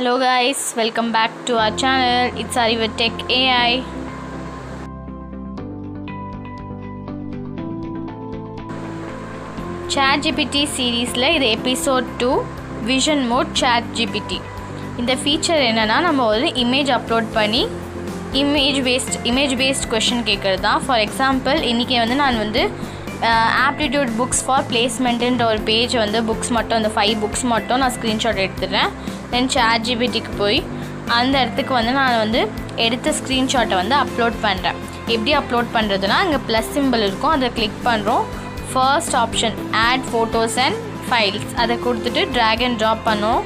Hello guys, welcome back to our channel. It's Arivu Tech AI. ChatGPT series la இது episode 2 Vision Mode ChatGPT. இந்த feature என்னன்னா நம்ம ஒரு image upload பண்ணி image based question கேக்குறதா. For example, இன்னைக்கு வந்து நான் வந்து aptitude books for placement ன்ற ஒரு பேஜ் வந்து books மட்டும் அந்த 5 books மட்டும் நான் screenshot எடுத்துறேன். Then ChatGPT க்கு போய் அந்த இடத்துக்கு வந்து நான் வந்து எடுத்த ஸ்கிரீன்ஷாட்டை வந்து அப்லோட் பண்ணுறேன். எப்படி அப்லோட் பண்ணுறதுனா அங்கே ப்ளஸ் சிம்பிள் இருக்கும், அதை கிளிக் பண்ணுறோம். First option add photos and files அதை கொடுத்துட்டு ட்ராக் அண்ட் ட்ராப் பண்ணுவோம்.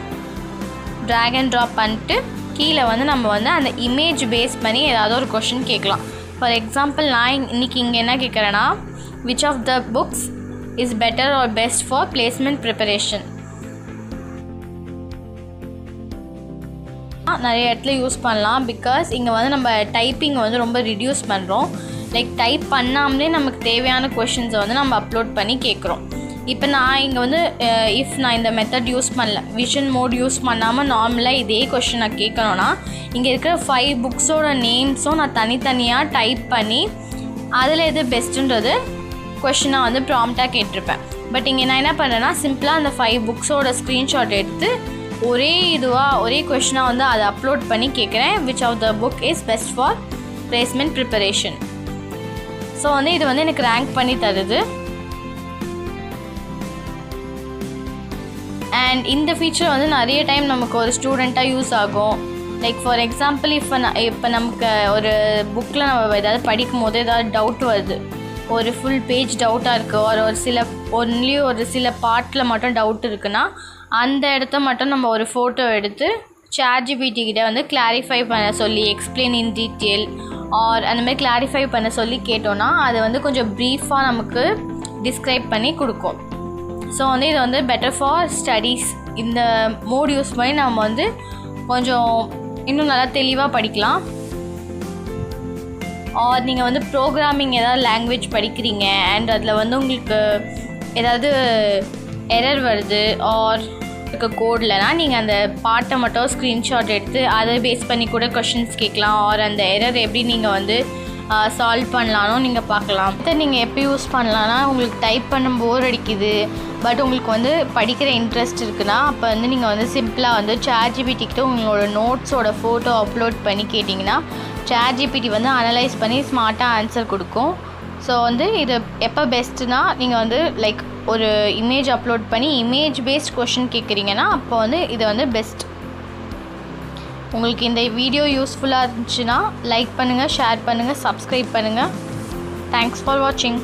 ட்ராக் அண்ட் ட்ராப் பண்ணிட்டு கீழே வந்து நம்ம வந்து அந்த இமேஜ் பேஸ் பண்ணி ஏதாவது ஒரு கொஷின் கேட்கலாம். ஃபார் எக்ஸாம்பிள் நான் இன்றைக்கி இங்கே என்ன கேட்குறேன்னா, which of the books is better or best for placement preparation. நிறைய இடத்துல யூஸ் பண்ணலாம். பிகாஸ் இங்கே வந்து நம்ம டைப்பிங் வந்து ரொம்ப ரிடியூஸ் பண்ணுறோம். லைக் டைப் பண்ணாமலே நமக்கு தேவையான கொஷின்ஸை வந்து நம்ம அப்லோட் பண்ணி கேட்குறோம். இப்போ நான் இங்கே வந்து நான் இந்த மெத்தட் யூஸ் பண்ணல, விஷன் மோட் யூஸ் பண்ணாமல் நார்மலாக இதே கொஷின் நான் கேட்கணுன்னா இங்கே இருக்கிற 5 புக்ஸோட நேம்ஸும் நான் தனித்தனியாக டைப் பண்ணி அதில் எது பெஸ்ட்டுன்றது கொஷினாக வந்து ப்ராம்ப்டாக கேட்டிருப்பேன். பட் இங்கே நான் என்ன பண்ணுறேன்னா சிம்பிளாக அந்த 5 புக்ஸோட ஸ்க்ரீன்ஷாட் எடுத்து ஒரே கொஷினாக வந்து அதை அப்லோட் பண்ணி கேட்குறேன். Which of the book is best for placement preparation. So வந்து இது வந்து எனக்கு ரேங்க் பண்ணி தருது. அண்ட் இந்த ஃபீச்சர் வந்து நிறைய டைம் நமக்கு ஒரு ஸ்டூடெண்ட்டாக யூஸ் ஆகும். லைக் ஃபார் எக்ஸாம்பிள் இப்போ நமக்கு ஒரு புக்கில் நம்ம ஏதாவது படிக்கும் போது ஏதாவது டவுட் வருது, ஒரு ஃபுல் பேஜ் டவுட்டாக இருக்குது, ஒரு சில பார்ட்டில் மட்டும் டவுட் இருக்குன்னா அந்த இடத்த மட்டும் நம்ம ஒரு ஃபோட்டோ எடுத்து ChatGPT கிட்ட வந்து கிளாரிஃபை பண்ண சொல்லி எக்ஸ்பிளைன் இன் டீட்டெயில் ஆர் அந்த மாதிரி கிளாரிஃபை பண்ண சொல்லி கேட்டோன்னா அது வந்து கொஞ்சம் ப்ரீஃபாக நமக்கு டிஸ்கிரைப் பண்ணி கொடுக்கும். ஸோ வந்து இது வந்து பெட்டர் ஃபார் ஸ்டடீஸ். இந்த மோட் யூஸ் பண்ணி நம்ம வந்து கொஞ்சம் இன்னும் நல்லா தெளிவாக படிக்கலாம். ஆர் நீங்கள் வந்து ப்ரோக்ராமிங் ஏதாவது லாங்குவேஜ் படிக்கிறீங்க அண்ட் அதில் வந்து உங்களுக்கு ஏதாவது எரர் வருது ஆர் கோட்லனா நீங்கள் அந்த பார்ட்டை மட்டும் ஸ்க்ரீன்ஷாட் எடுத்து அதை பேஸ் பண்ணி கூட கொஷின்ஸ் கேட்கலாம். ஆர் அந்த எரர் எப்படி நீங்கள் வந்து சால்வ் பண்ணலான்னு நீங்கள் பார்க்கலாம். இதை நீங்கள் எப்படி யூஸ் பண்ணலான்னா, உங்களுக்கு டைப் பண்ண போர் அடிக்குது பட் உங்களுக்கு வந்து படிக்கிற இன்ட்ரெஸ்ட் இருக்குன்னா அப்போ வந்து நீங்கள் வந்து சிம்பிளாக வந்து ChatGPT கிட்ட உங்களோட நோட்ஸோட ஃபோட்டோ அப்லோட் பண்ணி கேட்டிங்கன்னா ChatGPT வந்து அனலைஸ் பண்ணி ஸ்மார்ட்டாக ஆன்சர் கொடுக்கும். ஸோ வந்து இது எப்போ பெஸ்ட்டுனா நீங்கள் வந்து லைக் ஒரு இமேஜ் அப்லோட் பண்ணி இமேஜ் பேஸ்ட் கொஷின் கேட்குறீங்கன்னா அப்போ வந்து இது வந்து பெஸ்ட். உங்களுக்கு இந்த வீடியோ யூஸ்ஃபுல்லாக இருந்துச்சுன்னா லைக் பண்ணுங்கள், ஷேர் பண்ணுங்கள், சப்ஸ்கிரைப் பண்ணுங்கள். தேங்க்ஸ் ஃபார் வாட்சிங்.